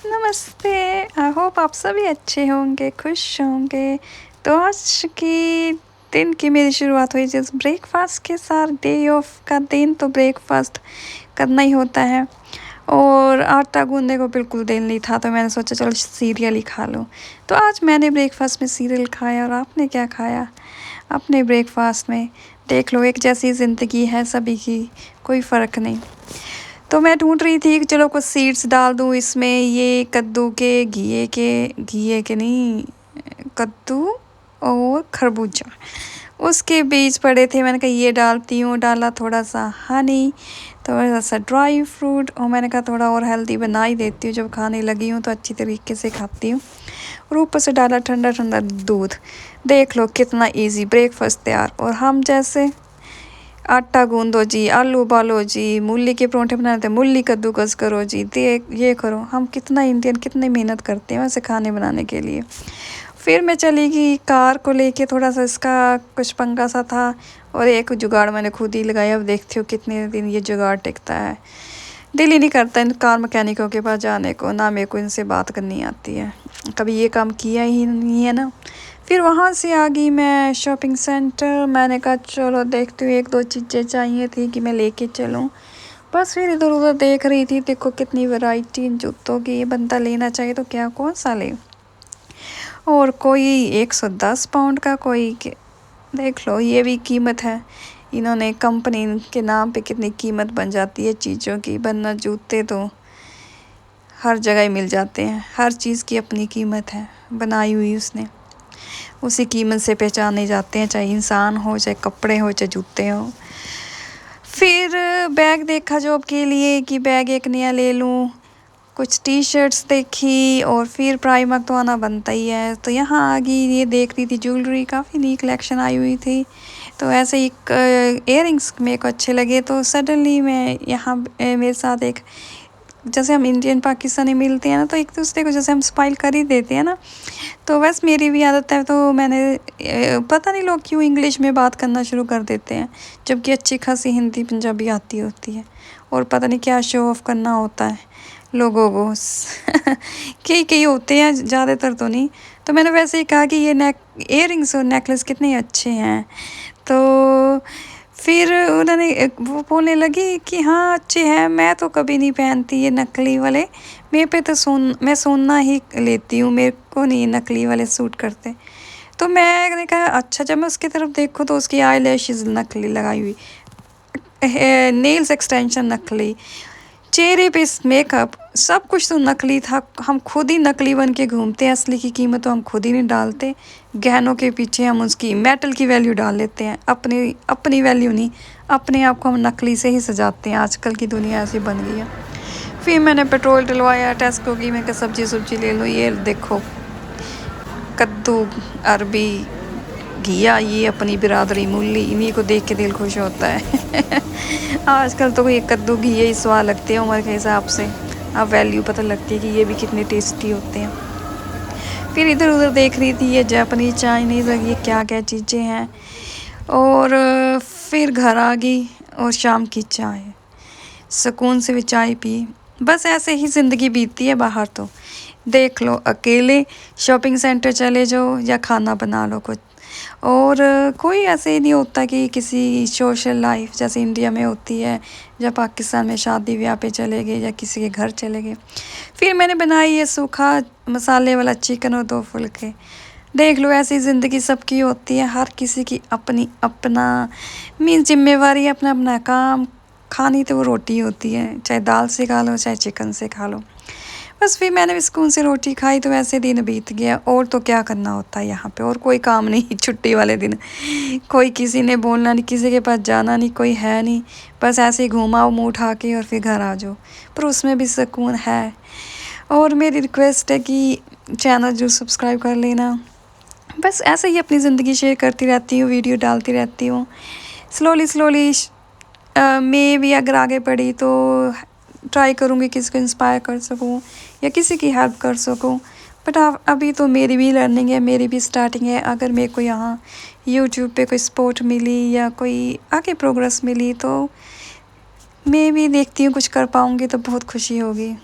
नमस्ते। I hope आप सभी अच्छे होंगे, खुश होंगे। तो आज की दिन की मेरी शुरुआत हुई जिस ब्रेकफास्ट के साथ। डे ऑफ का दिन तो ब्रेकफास्ट करना ही होता है और आटा गूंदने को बिल्कुल दिल नहीं था, तो मैंने सोचा चलो सीरियल ही खा लूँ। तो आज मैंने ब्रेकफास्ट में सीरियल खाया। और आपने क्या खाया अपने ब्रेकफास्ट में? देख लो, एक जैसी ज़िंदगी है सभी की, कोई फ़र्क नहीं। तो मैं ढूंढ रही थी कि चलो कुछ सीड्स डाल दूँ इसमें, ये कद्दू के, घिए के नहीं, कद्दू और खरबूजा, उसके बीज पड़े थे। मैंने कहा ये डालती हूँ। डाला थोड़ा सा हनी, थोड़ा सा ड्राई फ्रूट, और मैंने कहा थोड़ा और हेल्दी बना ही देती हूँ, जब खाने लगी हूँ तो अच्छी तरीके से खाती हूँ। और ऊपर से डाला ठंडा ठंडा दूध। देख लो कितना इजी ब्रेकफास्ट तैयार। और हम जैसे आटा गूंदो जी, आलू उबालो जी, मूली के परांठे बनाते हैं, मूली कद्दूकस करो जी, देख ये करो। हम कितना इंडियन कितनी मेहनत करते हैं वैसे खाने बनाने के लिए। फिर मैं चली गई कार को लेके, थोड़ा सा इसका कुछ पंगा सा था और एक जुगाड़ मैंने खुद ही लगाया। अब देखती हूँ कितने दिन ये जुगाड़ टिकता है। दिल ही नहीं करता इन कार मैकेनिकों के पास जाने को, ना मेरे को इनसे बात करनी आती है, कभी ये काम किया ही नहीं है ना। फिर वहाँ से आ गई मैं शॉपिंग सेंटर। मैंने कहा चलो देखती हूँ, एक दो चीज़ें चाहिए थी कि मैं लेके चलूँ। बस फिर इधर उधर देख रही थी, देखो कितनी वैरायटी जूतों की। ये बंदा लेना चाहिए तो क्या कौन सा ले। और कोई 110 पाउंड का, कोई देख लो ये भी कीमत है। इन्होंने कंपनी के नाम पे कितनी कीमत बन जाती है चीज़ों की, वरना जूते तो हर जगह ही मिल जाते हैं। हर चीज़ की अपनी कीमत है बनाई हुई उसने, उसी कीमत से पहचाने जाते हैं, चाहे इंसान हो, चाहे कपड़े हो, चाहे जूते हो। फिर बैग देखा जॉब के लिए कि बैग एक नया ले लूँ। कुछ टी शर्ट्स देखी और फिर प्राइमर्क तो आना बनता ही है, तो यहाँ आ गई। ये देख रही थी ज्वेलरी, काफ़ी नई कलेक्शन आई हुई थी। तो ऐसे ही इयररिंग्स मेरे को अच्छे लगे, तो सडनली मैं यहाँ मेरे साथ एक, जैसे हम इंडियन पाकिस्तानी मिलते हैं ना, तो एक दूसरे को जैसे हम स्माइल कर ही देते हैं ना, तो बस मेरी भी आदत है। तो मैंने पता नहीं लोग क्यों इंग्लिश में बात करना शुरू कर देते हैं, जबकि अच्छी खासी हिंदी पंजाबी आती होती है। और पता नहीं क्या शो ऑफ करना होता है लोगों को कई होते हैं, ज़्यादातर तो नहीं। तो मैंने वैसे ही कहा कि ये इयररिंग्स और नेकलेस कितने अच्छे हैं। तो फिर उन्होंने वो बोलने लगी कि हाँ अच्छे हैं, मैं तो कभी नहीं पहनती ये नकली वाले, मेरे पे तो मैं सोना ही लेती हूँ, मेरे को नहीं नकली वाले सूट करते। तो मैंने कहा अच्छा। जब मैं उसकी तरफ देखूँ तो उसकी आई लैशेज़ नकली लगाई हुई, नेल्स एक्सटेंशन नकली, चेहरे पे मेकअप, सब कुछ तो नकली था। हम खुद ही नकली बन के घूमते हैं, असली की कीमत तो हम खुद ही नहीं डालते। गहनों के पीछे हम उसकी मेटल की वैल्यू डाल लेते हैं, अपनी वैल्यू नहीं। अपने आप को हम नकली से ही सजाते हैं, आजकल की दुनिया ऐसी बन गई है। फिर मैंने पेट्रोल डलवाया, टेस्को की, मैं सब्जी ले लो। ये देखो कद्दू, अरबी, घिया, ये अपनी बिरादरी मूली, इन्हीं को देख के दिल खुश होता है आजकल तो ये कद्दू घिया ही स्वाद लगते हैं उम्र के हिसाब से। अब वैल्यू पता लगती है कि ये भी कितने टेस्टी होते हैं। फिर इधर उधर देख रही थी, ये जापानीज चाइनीज़, ये क्या क्या चीज़ें हैं। और फिर घर आ गई और शाम की चाय, सुकून से भी चाय पी। बस ऐसे ही ज़िंदगी बीतती है बाहर तो। देख लो, अकेले शॉपिंग सेंटर चले जाओ या खाना बना लो कुछ, और कोई ऐसे ही नहीं होता कि किसी सोशल लाइफ जैसे इंडिया में होती है, या पाकिस्तान में शादी ब्याह पे चले गए या किसी के घर चले गए। फिर मैंने बनाई ये सूखा मसाले वाला चिकन और 2 फुलके। देख लो, ऐसी ज़िंदगी सबकी होती है, हर किसी की अपनी अपना मीन्स जिम्मेवारी, अपना अपना काम। खानी तो वो रोटी होती है, चाहे दाल से खा लो चाहे चिकन से खा लो। बस फिर मैंने भी सुकून से रोटी खाई, तो वैसे दिन बीत गया। और तो क्या करना होता है यहाँ पे, और कोई काम नहीं छुट्टी वाले दिन। कोई किसी ने बोलना नहीं, किसी के पास जाना नहीं, कोई है नहीं। बस ऐसे ही घूमाओ मुँह उठा के और फिर घर आ जाओ, पर उसमें भी सुकून है। और मेरी रिक्वेस्ट है कि चैनल जरूर सब्सक्राइब कर लेना। बस ऐसे ही अपनी ज़िंदगी शेयर करती रहती हूँ, वीडियो डालती रहती हूँ। स्लोली मैं भी अगर आगे बढ़ी तो ट्राई करूँगी किसी को इंस्पायर कर सकूँ या किसी की हेल्प कर सकूँ। बट अभी तो मेरी भी लर्निंग है, मेरी भी स्टार्टिंग है। अगर मेरे को यहाँ यूट्यूब पे कोई सपोर्ट मिली या कोई आगे प्रोग्रेस मिली, तो मैं भी देखती हूँ कुछ कर पाऊँगी तो बहुत खुशी होगी।